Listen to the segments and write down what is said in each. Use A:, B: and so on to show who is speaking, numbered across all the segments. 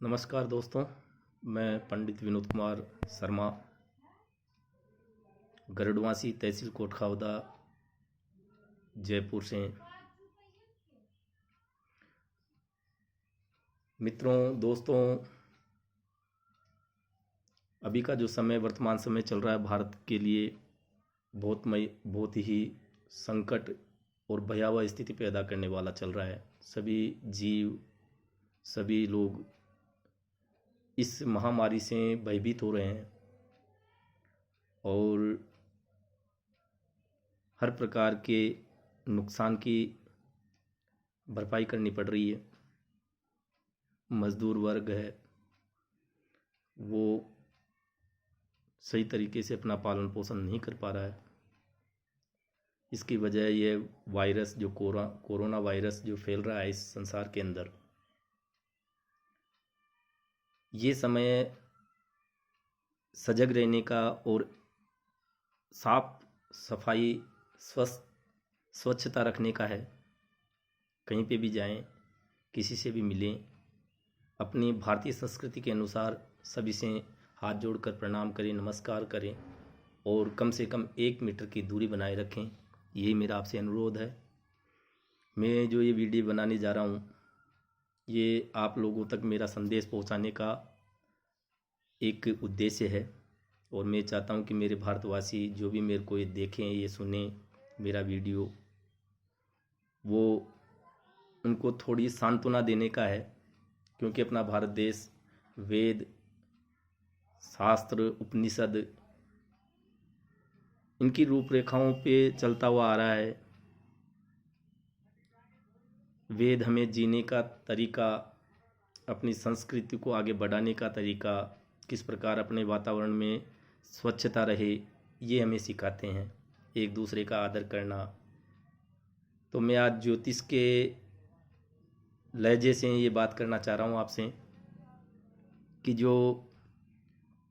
A: नमस्कार दोस्तों, मैं पंडित विनोद कुमार शर्मा, गरुड़वासी तहसील कोटखावदा, जयपुर से। मित्रों, दोस्तों, अभी का जो समय वर्तमान समय चल रहा है भारत के लिए बहुत ही संकट और भयावह स्थिति पैदा करने वाला चल रहा है। सभी जीव, सभी लोग इस महामारी से भयभीत हो रहे हैं और हर प्रकार के नुकसान की भरपाई करनी पड़ रही है। मजदूर वर्ग है, वो सही तरीके से अपना पालन पोषण नहीं कर पा रहा है। इसकी वजह ये वायरस जो कोरोना वायरस जो फैल रहा है इस संसार के अंदर, ये समय सजग रहने का और साफ सफाई स्वच्छता रखने का है। कहीं पे भी जाएं, किसी से भी मिलें, अपनी भारतीय संस्कृति के अनुसार सभी से हाथ जोड़कर प्रणाम करें, नमस्कार करें और कम से कम 1 मीटर की दूरी बनाए रखें। यही मेरा आपसे अनुरोध है। मैं जो ये वीडियो बनाने जा रहा हूँ, ये आप लोगों तक मेरा संदेश पहुँचाने का एक उद्देश्य है और मैं चाहता हूँ कि मेरे भारतवासी जो भी मेरे को ये देखें, ये सुने मेरा वीडियो, वो उनको थोड़ी सांत्वना देने का है। क्योंकि अपना भारत देश वेद, शास्त्र, उपनिषद, इनकी रूपरेखाओं पे चलता हुआ आ रहा है। वेद हमें जीने का तरीका, अपनी संस्कृति को आगे बढ़ाने का तरीका, किस प्रकार अपने वातावरण में स्वच्छता रहे, ये हमें सिखाते हैं। एक दूसरे का आदर करना। तो मैं आज ज्योतिष के लहजे से ये बात करना चाह रहा हूँ आपसे कि जो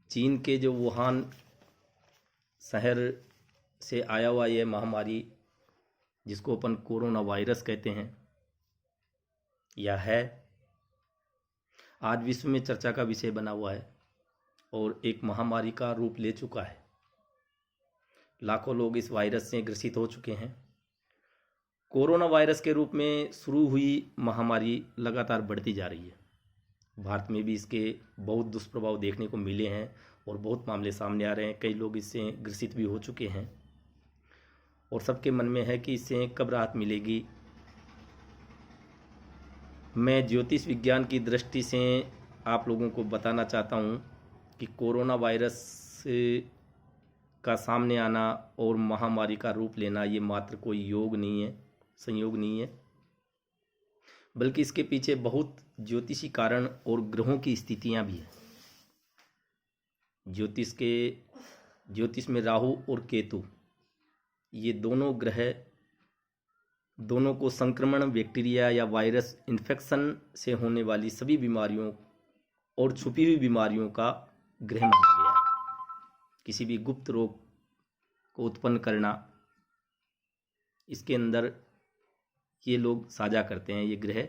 A: चीन के जो वुहान शहर से आया हुआ यह महामारी, जिसको अपन कोरोना वायरस कहते हैं, यह है आज विश्व में चर्चा का विषय बना हुआ है और एक महामारी का रूप ले चुका है। लाखों लोग इस वायरस से ग्रसित हो चुके हैं। कोरोना वायरस के रूप में शुरू हुई महामारी लगातार बढ़ती जा रही है। भारत में भी इसके बहुत दुष्प्रभाव देखने को मिले हैं और बहुत मामले सामने आ रहे हैं। कई लोग इससे ग्रसित भी हो चुके हैं और सबके मन में है कि इससे कब राहत मिलेगी। मैं ज्योतिष विज्ञान की दृष्टि से आप लोगों को बताना चाहता हूँ कि कोरोना वायरस का सामने आना और महामारी का रूप लेना ये मात्र कोई योग नहीं है, संयोग नहीं है, बल्कि इसके पीछे बहुत ज्योतिषी कारण और ग्रहों की स्थितियां भी हैं। ज्योतिष में राहु और केतु, ये दोनों ग्रह, दोनों को संक्रमण, बैक्टीरिया या वायरस इन्फेक्शन से होने वाली सभी बीमारियों और छुपी हुई बीमारियों का ग्रह माना गया है। किसी भी गुप्त रोग को उत्पन्न करना, इसके अंदर ये लोग साझा करते हैं। ये ग्रह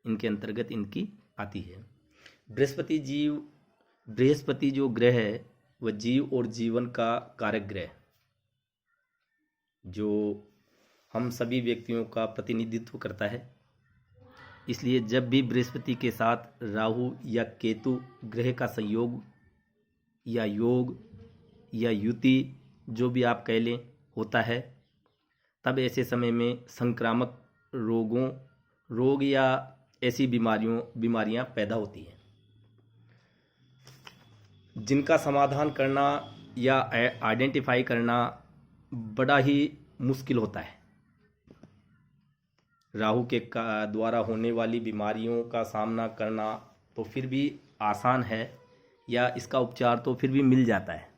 A: इनके अंतर्गत इनकी आती है। बृहस्पति जो ग्रह है वह जीव और जीवन का कारक ग्रह, जो हम सभी व्यक्तियों का प्रतिनिधित्व करता है। इसलिए जब भी बृहस्पति के साथ राहु या केतु ग्रह का संयोग या योग या युति, जो भी आप कह लें, होता है, तब ऐसे समय में संक्रामक रोग या ऐसी बीमारियां पैदा होती हैं, जिनका समाधान करना या आइडेंटिफाई करना बड़ा ही मुश्किल होता है। राहु के द्वारा होने वाली बीमारियों का सामना करना तो फिर भी आसान है, या इसका उपचार तो फिर भी मिल जाता है,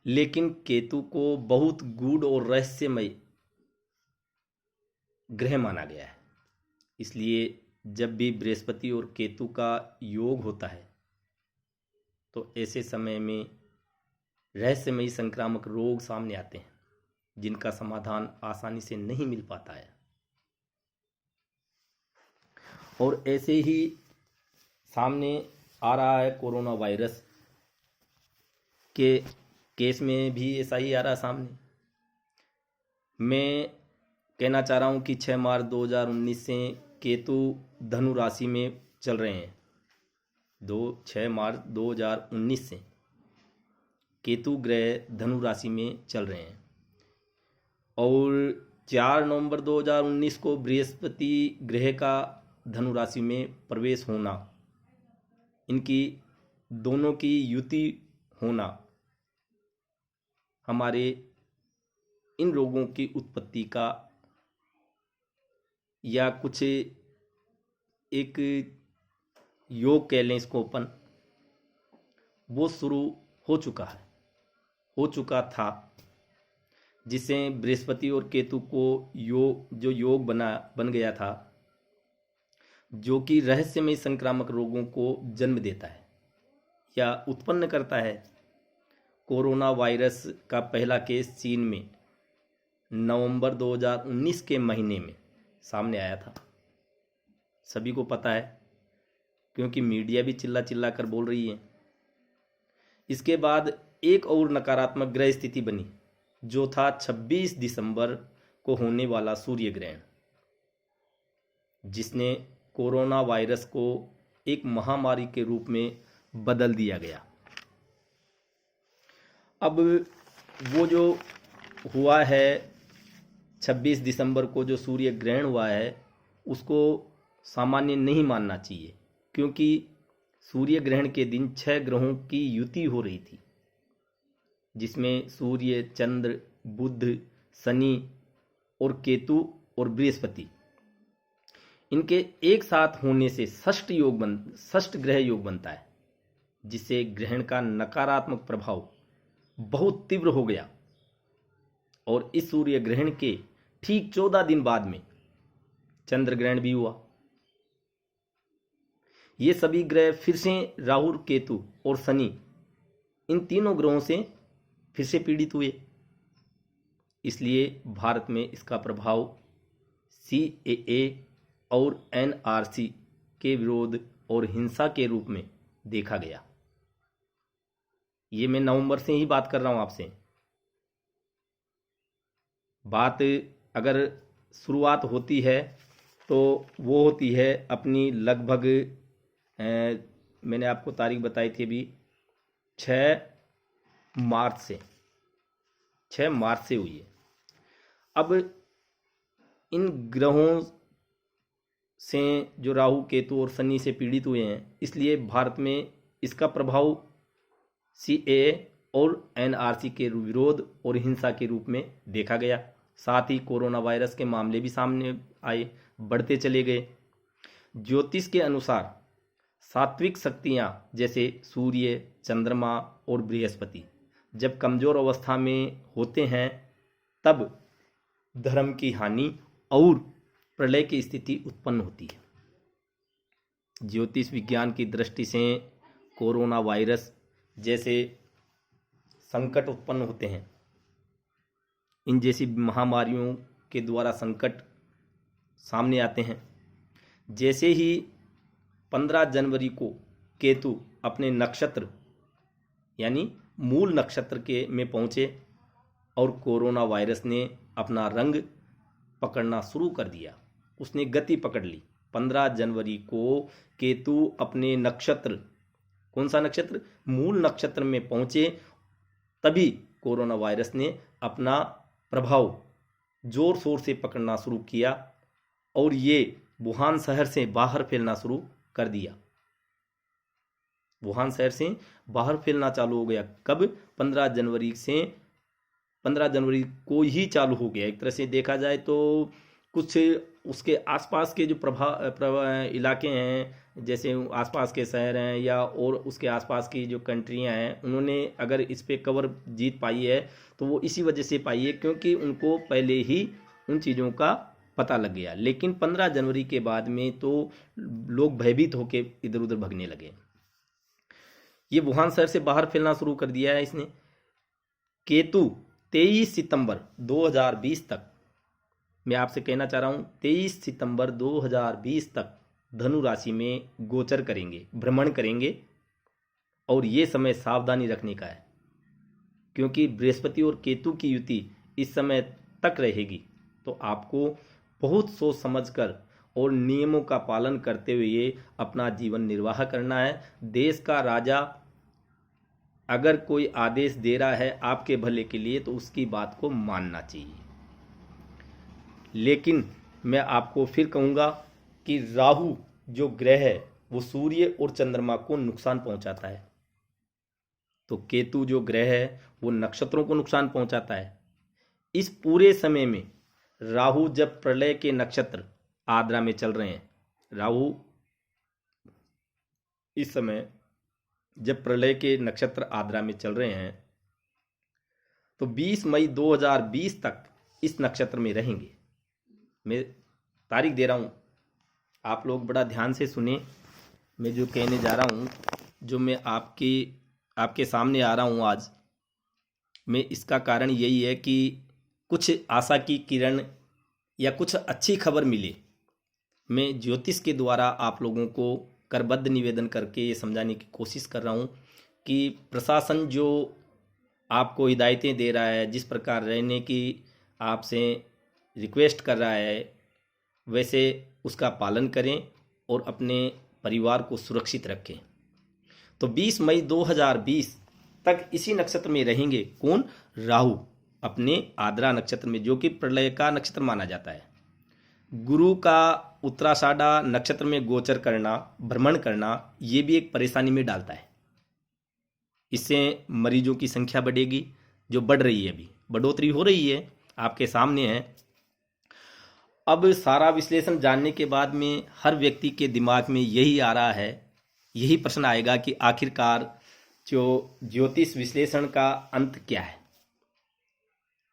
A: लेकिन केतु को बहुत गूढ़ और रहस्यमय ग्रह माना गया है। इसलिए जब भी बृहस्पति और केतु का योग होता है तो ऐसे समय में रहस्यमयी संक्रामक रोग सामने आते हैं, जिनका समाधान आसानी से नहीं मिल पाता है। और ऐसे ही सामने आ रहा है कोरोना वायरस के केस में भी ऐसा ही आ रहा है सामने। मैं कहना चाह रहा हूँ कि 6 मार्च 2019 से केतु धनु राशि में चल रहे हैं। 6 मार्च 2019 से केतु ग्रह धनु राशि में चल रहे हैं और 4 नवंबर 2019 को बृहस्पति ग्रह का धनु राशि में प्रवेश होना, इनकी दोनों की युति होना हमारे इन रोगों की उत्पत्ति का या कुछ एक योग कह लें इसको अपन, वो शुरू हो चुका था, जिससे बृहस्पति और केतु को योग बन गया था, जो कि रहस्यमय संक्रामक रोगों को जन्म देता है या उत्पन्न करता है। कोरोना वायरस का पहला केस चीन में नवंबर 2019 के महीने में सामने आया था। सभी को पता है क्योंकि मीडिया भी चिल्ला कर बोल रही है। इसके बाद एक और नकारात्मक ग्रह स्थिति बनी, जो था 26 दिसंबर को होने वाला सूर्य ग्रहण, जिसने कोरोना वायरस को एक महामारी के रूप में बदल दिया गया। अब वो जो हुआ है 26 दिसंबर को जो सूर्य ग्रहण हुआ है, उसको सामान्य नहीं मानना चाहिए, क्योंकि सूर्य ग्रहण के दिन 6 ग्रहों की युति हो रही थी, जिसमें सूर्य, चंद्र, बुध, शनि और केतु और बृहस्पति, इनके एक साथ होने से षष्ठ ग्रह योग बनता है, जिससे ग्रहण का नकारात्मक प्रभाव बहुत तीव्र हो गया। और इस सूर्य ग्रहण के ठीक 14 दिन बाद में चंद्र ग्रहण भी हुआ। ये सभी ग्रह फिर से राहु, केतु और शनि, इन तीनों ग्रहों से फिर से पीड़ित हुए। इसलिए भारत में इसका प्रभाव CAA और NRC के विरोध और हिंसा के रूप में देखा गया। ये मैं नवंबर से ही बात कर रहा हूं आपसे। बात अगर शुरुआत होती है तो वो होती है अपनी लगभग मैंने आपको तारीख बताई थी अभी 6 मार्च से हुई है। अब इन ग्रहों से जो राहु, केतु और शनि से पीड़ित हुए हैं, इसलिए भारत में इसका प्रभाव CAA और NRC के विरोध और हिंसा के रूप में देखा गया। साथ ही कोरोना वायरस के मामले भी सामने आए, बढ़ते चले गए। ज्योतिष के अनुसार सात्विक शक्तियां जैसे सूर्य, चंद्रमा और बृहस्पति जब कमजोर अवस्था में होते हैं, तब धर्म की हानि और प्रलय की स्थिति उत्पन्न होती है। ज्योतिष विज्ञान की दृष्टि से कोरोना वायरस जैसे संकट उत्पन्न होते हैं, इन जैसी महामारियों के द्वारा संकट सामने आते हैं। जैसे ही 15 जनवरी को केतु अपने नक्षत्र यानी मूल नक्षत्र के में पहुंचे और कोरोना वायरस ने अपना रंग पकड़ना शुरू कर दिया, उसने गति पकड़ ली। 15 जनवरी को केतु अपने नक्षत्र, कौन सा नक्षत्र, मूल नक्षत्र में पहुंचे, तभी कोरोना वायरस ने अपना प्रभाव जोर शोर से पकड़ना शुरू किया और ये वुहान शहर से बाहर फैलना शुरू कर दिया। वुहान शहर से बाहर फैलना चालू हो गया। कब? 15 जनवरी से 15 जनवरी को ही चालू हो गया। एक तरह से देखा जाए तो कुछ उसके आसपास के जो इलाके हैं, जैसे आसपास के शहर हैं या और उसके आसपास की जो कंट्रियां हैं, उन्होंने अगर इस पे कवर जीत पाई है तो वो इसी वजह से पाई है क्योंकि उनको पहले ही उन चीज़ों का पता लग गया। लेकिन 15 जनवरी के बाद में तो लोग भयभीत होकर इधर उधर भगने लगे। ये वुहान शहर से बाहर फैलना शुरू कर दिया है इसने। केतु 23 सितंबर 2020 तक, मैं आपसे कहना चाह रहा हूँ 23 सितंबर 2020 तक धनु राशि में गोचर करेंगे, भ्रमण करेंगे, और ये समय सावधानी रखने का है, क्योंकि बृहस्पति और केतु की युति इस समय तक रहेगी। तो आपको बहुत सोच समझकर और नियमों का पालन करते हुए अपना जीवन निर्वाह करना है। देश का राजा अगर कोई आदेश दे रहा है आपके भले के लिए तो उसकी बात को मानना चाहिए। लेकिन मैं आपको फिर कहूँगा कि राहु जो ग्रह है वो सूर्य और चंद्रमा को नुकसान पहुंचाता है, तो केतु जो ग्रह है वो नक्षत्रों को नुकसान पहुंचाता है। इस पूरे समय में राहु जब प्रलय के नक्षत्र आद्रा में चल रहे हैं, राहु इस समय जब प्रलय के नक्षत्र आद्रा में चल रहे हैं तो 20 मई 2020 तक इस नक्षत्र में रहेंगे। मैं तारीख दे रहा हूँ, आप लोग बड़ा ध्यान से सुने। मैं जो कहने जा रहा हूँ, जो मैं आपके सामने आ रहा हूँ आज, मैं इसका कारण यही है कि कुछ आशा की किरण या कुछ अच्छी खबर मिले। मैं ज्योतिष के द्वारा आप लोगों को करबद्ध निवेदन करके ये समझाने की कोशिश कर रहा हूँ कि प्रशासन जो आपको हिदायतें दे रहा है, जिस प्रकार रहने की आपसे रिक्वेस्ट कर रहा है, वैसे उसका पालन करें और अपने परिवार को सुरक्षित रखें। तो 20 मई 2020 तक इसी नक्षत्र में रहेंगे। कौन? राहु अपने आद्रा नक्षत्र में, जो कि प्रलय का नक्षत्र माना जाता है। गुरु का उत्तराषाढ़ा नक्षत्र में गोचर करना, भ्रमण करना, ये भी एक परेशानी में डालता है। इससे मरीजों की संख्या बढ़ेगी, जो बढ़ रही है, अभी बढ़ोतरी हो रही है, आपके सामने है। अब सारा विश्लेषण जानने के बाद में हर व्यक्ति के दिमाग में यही आ रहा है, यही प्रश्न आएगा कि आखिरकार जो ज्योतिष विश्लेषण का अंत क्या है।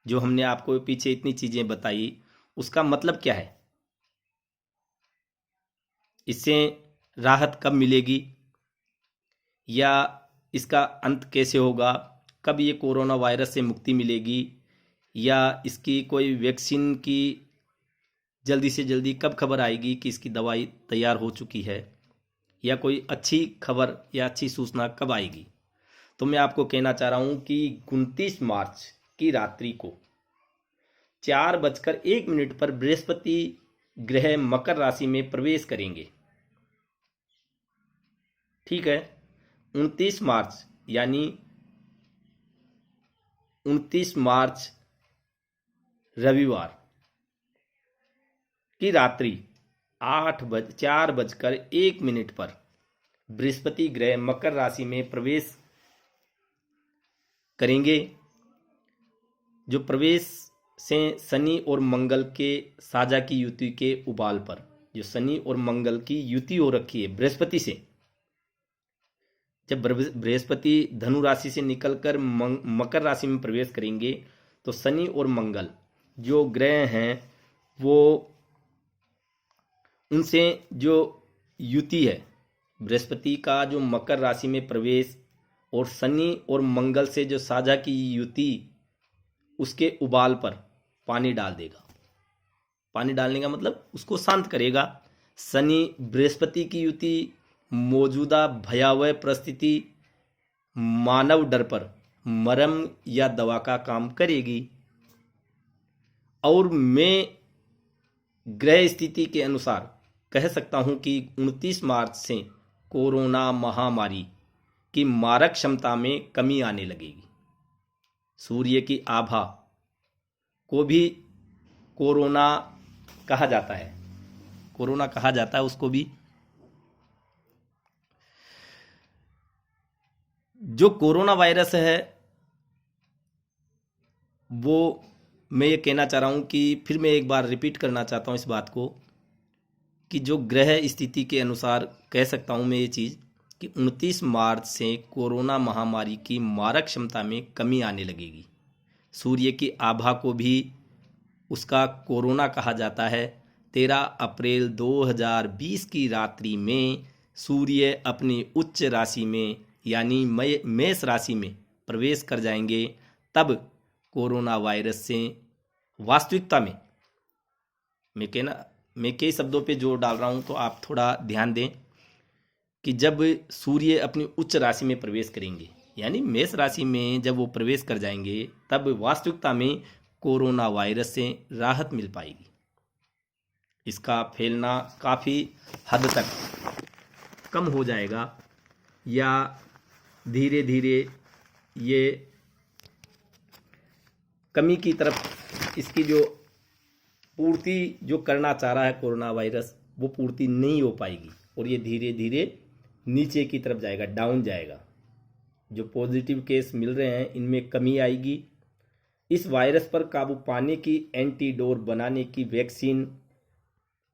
A: जो हमने आपको पीछे इतनी चीजें बताई, उसका मतलब क्या है, इससे राहत कब मिलेगी, या इसका अंत कैसे होगा, कब ये कोरोना वायरस से मुक्ति मिलेगी, या इसकी कोई वैक्सीन की जल्दी से जल्दी कब खबर आएगी कि इसकी दवाई तैयार हो चुकी है, या कोई अच्छी खबर या अच्छी सूचना कब आएगी। तो मैं आपको कहना चाह रहा हूं कि 29 मार्च की रात्रि को 4:01 पर बृहस्पति ग्रह मकर राशि में प्रवेश करेंगे। ठीक है, 29 मार्च यानी 29 मार्च रविवार की रात्रि 4:01 पर बृहस्पति ग्रह मकर राशि में प्रवेश करेंगे। जो प्रवेश से शनि और मंगल के साझा की युति के उबाल पर, जो शनि और मंगल की युति हो रखी है बृहस्पति से, जब बृहस्पति धनु राशि से निकलकर मकर राशि में प्रवेश करेंगे तो शनि और मंगल जो ग्रह हैं वो, उनसे जो युति है, बृहस्पति का जो मकर राशि में प्रवेश और शनि और मंगल से जो साझा की युति, उसके उबाल पर पानी डाल देगा। पानी डालने का मतलब उसको शांत करेगा। शनि बृहस्पति की युति मौजूदा भयावह परिस्थिति, मानव डर पर मरहम या दवा का काम करेगी। और मैं ग्रह स्थिति के अनुसार कह सकता हूं कि 29 मार्च से कोरोना महामारी की मारक क्षमता में कमी आने लगेगी। सूर्य की आभा को भी कोरोना कहा जाता है, कोरोना कहा जाता है उसको भी। जो कोरोना वायरस है वो, मैं ये कहना चाह रहा हूं कि फिर मैं एक बार रिपीट करना चाहता हूं इस बात को, कि जो ग्रह स्थिति के अनुसार कह सकता हूं मैं ये चीज़ कि 29 मार्च से कोरोना महामारी की मारक क्षमता में कमी आने लगेगी। सूर्य की आभा को भी उसका कोरोना कहा जाता है। 13 अप्रैल 2020 की रात्रि में सूर्य अपनी उच्च राशि में यानी मेष राशि में प्रवेश कर जाएंगे। तब कोरोना वायरस से वास्तविकता में, मैं कहना मैं कई शब्दों पे जोर डाल रहा हूँ, तो आप थोड़ा ध्यान दें कि जब सूर्य अपनी उच्च राशि में प्रवेश करेंगे, यानी मेष राशि में जब वो प्रवेश कर जाएंगे, तब वास्तविकता में कोरोना वायरस से राहत मिल पाएगी। इसका फैलना काफ़ी हद तक कम हो जाएगा, या धीरे धीरे ये कमी की तरफ, इसकी जो पूर्ति जो करना चाह रहा है कोरोना वायरस, वो पूर्ति नहीं हो पाएगी और ये धीरे धीरे नीचे की तरफ जाएगा, डाउन जाएगा। जो पॉजिटिव केस मिल रहे हैं इनमें कमी आएगी। इस वायरस पर काबू पाने की, एंटीडोर बनाने की, वैक्सीन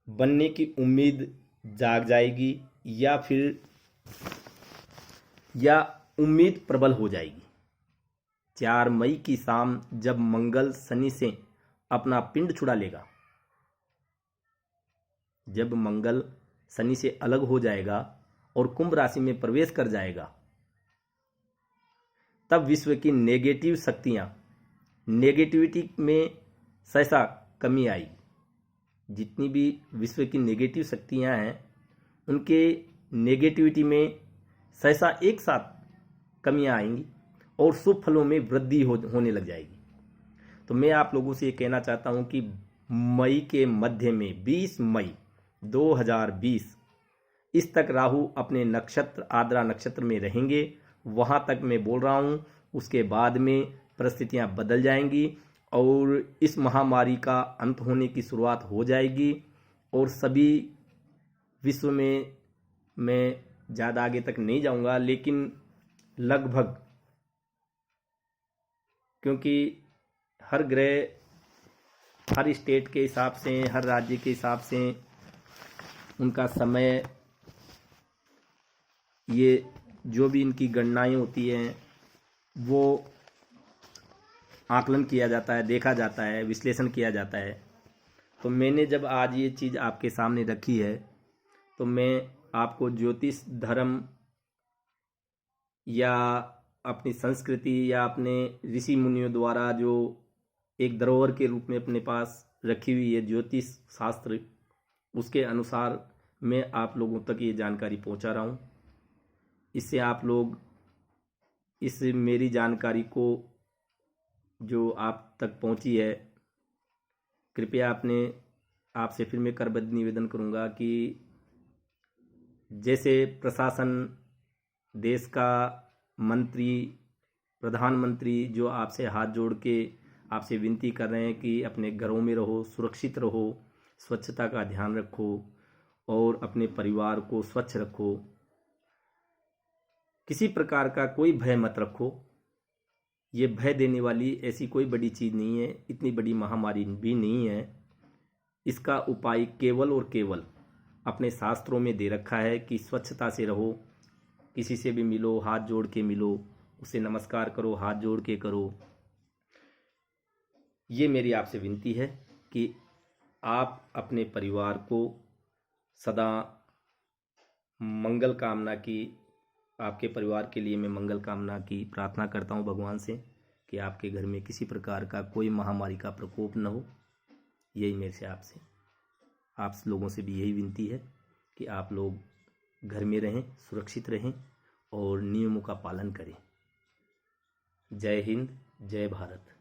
A: बनने की उम्मीद जाग जाएगी, या उम्मीद प्रबल हो जाएगी। 4 मई की शाम जब मंगल शनि से अपना पिंड छुड़ा लेगा, जब मंगल शनि से अलग हो जाएगा और कुंभ राशि में प्रवेश कर जाएगा, तब विश्व की नेगेटिव शक्तियां, नेगेटिविटी में सहसा कमी आई। जितनी भी विश्व की नेगेटिव शक्तियां हैं, उनके नेगेटिविटी में सहसा एक साथ कमियां आएंगी और शुभ फलों में वृद्धि होने लग जाएगी। तो मैं आप लोगों से ये कहना चाहता हूं कि मई के मध्य में 20 मई 2020 इस तक राहु अपने नक्षत्र आद्रा नक्षत्र में रहेंगे। वहां तक मैं बोल रहा हूं, उसके बाद में परिस्थितियां बदल जाएंगी और इस महामारी का अंत होने की शुरुआत हो जाएगी। और सभी विश्व में, मैं ज़्यादा आगे तक नहीं जाऊंगा, लेकिन लगभग, क्योंकि हर ग्रह, हर स्टेट के हिसाब से, हर राज्य के हिसाब से उनका समय, ये जो भी इनकी गणनाएं होती हैं वो आकलन किया जाता है, देखा जाता है, विश्लेषण किया जाता है। तो मैंने जब आज ये चीज़ आपके सामने रखी है, तो मैं आपको ज्योतिष धर्म या अपनी संस्कृति या अपने ऋषि मुनियों द्वारा जो एक धरोहर के रूप में अपने पास रखी हुई है ज्योतिष शास्त्र, उसके अनुसार मैं आप लोगों तक ये जानकारी पहुंचा रहा हूं। इससे आप लोग इस मेरी जानकारी को जो आप तक पहुंची है, कृपया आपसे फिर मैं करबद्ध निवेदन करूंगा कि जैसे प्रशासन, देश का मंत्री, प्रधानमंत्री जो आपसे हाथ जोड़ के आपसे विनती कर रहे हैं कि अपने घरों में रहो, सुरक्षित रहो, स्वच्छता का ध्यान रखो और अपने परिवार को स्वच्छ रखो, किसी प्रकार का कोई भय मत रखो। ये भय देने वाली ऐसी कोई बड़ी चीज़ नहीं है, इतनी बड़ी महामारी भी नहीं है। इसका उपाय केवल और केवल अपने शास्त्रों में दे रखा है कि स्वच्छता से रहो, किसी से भी मिलो हाथ जोड़ के मिलो, उसे नमस्कार करो, हाथ जोड़ के करो। ये मेरी आपसे विनती है कि आप अपने परिवार को सदा मंगल कामना की, आपके परिवार के लिए मैं मंगल कामना की प्रार्थना करता हूँ भगवान से कि आपके घर में किसी प्रकार का कोई महामारी का प्रकोप न हो। यही मेरे से आप लोगों से भी यही विनती है कि आप लोग घर में रहें, सुरक्षित रहें और नियमों का पालन करें। जय हिंद, जय भारत।